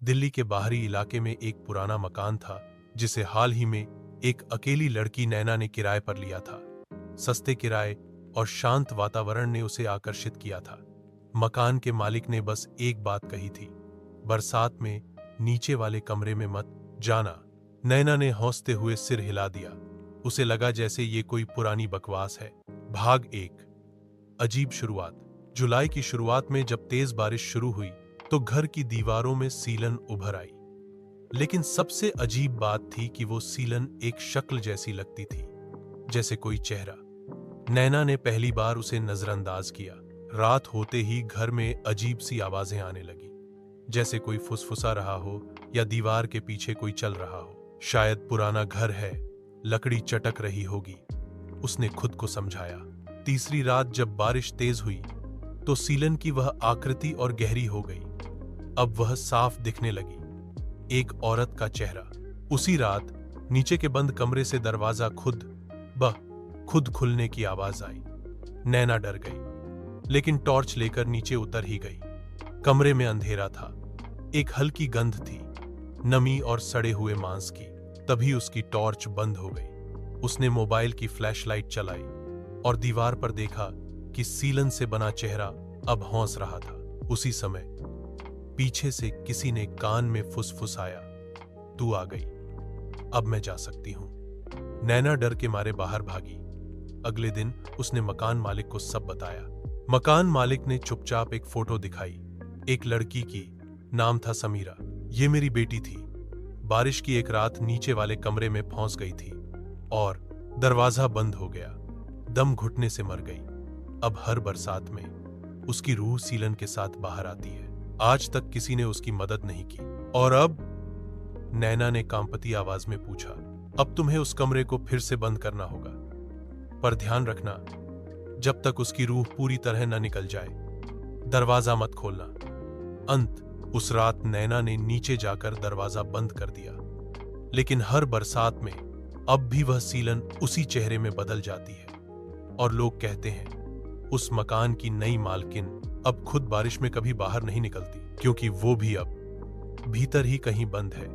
दिल्ली के बाहरी इलाके में एक पुराना मकान था जिसे हाल ही में एक अकेली लड़की नैना ने किराए पर लिया था। सस्ते किराए और शांत वातावरण ने उसे आकर्षित किया था। मकान के मालिक ने बस एक बात कही थी, बरसात में नीचे वाले कमरे में मत जाना। नैना ने हौंसते हुए सिर हिला दिया। उसे लगा जैसे ये कोई पुरानी बकवास है। भाग 1। अजीब शुरुआत। जुलाई की शुरुआत में जब तेज बारिश शुरू हुई तो घर की दीवारों में सीलन उभर आई। लेकिन सबसे अजीब बात थी कि वो सीलन एक शक्ल जैसी लगती थी, जैसे कोई चेहरा। नैना ने पहली बार उसे नजरअंदाज किया। रात होते ही घर में अजीब सी आवाजें आने लगी, जैसे कोई फुसफुसा रहा हो या दीवार के पीछे कोई चल रहा हो। शायद पुराना घर है, लकड़ी चटक रही होगी, उसने खुद को समझाया। तीसरी रात जब बारिश तेज हुई तो सीलन की वह आकृति और गहरी हो गई। अब वह साफ दिखने लगी, एक औरत का चेहरा। उसी रात नीचे के बंद कमरे से दरवाजा खुद खुलने की आवाज आई। नैना डर गई, लेकिन टॉर्च लेकर नीचे उतर ही गई। कमरे में अंधेरा था, एक हल्की गंध थी, नमी और सड़े हुए मांस की। तभी उसकी टॉर्च बंद हो गई। उसने मोबाइल की फ्लैशलाइट चलाई और दीवार पर देखा कि सीलन से बना चेहरा अब हौंस रहा था। उसी समय पीछे से किसी ने कान में फुसफुसाया, तू आ गई, अब मैं जा सकती हूं। नैना डर के मारे बाहर भागी। अगले दिन उसने मकान मालिक को सब बताया। मकान मालिक ने चुपचाप एक फोटो दिखाई, एक लड़की की, नाम था समीरा। ये मेरी बेटी थी, बारिश की एक रात नीचे वाले कमरे में फंस गई थी और दरवाजा बंद हो गया, दम घुटने से मर गई। अब हर बरसात में उसकी रूह सीलन के साथ बाहर आती है। आज तक किसी ने उसकी मदद नहीं की। और अब? नैना ने कांपती आवाज में पूछा। अब तुम्हें उस कमरे को फिर से बंद करना होगा, पर ध्यान रखना, जब तक उसकी रूह पूरी तरह न निकल जाए, दरवाजा मत खोलना। अंत उस रात नैना ने नीचे जाकर दरवाजा बंद कर दिया। लेकिन हर बरसात में अब भी वह सीलन उसी चेहरे में बदल जाती है। और लोग कहते हैं उस मकान की नई मालकिन अब खुद बारिश में कभी बाहर नहीं निकलती, क्योंकि वो भी अब भीतर ही कहीं बंद है।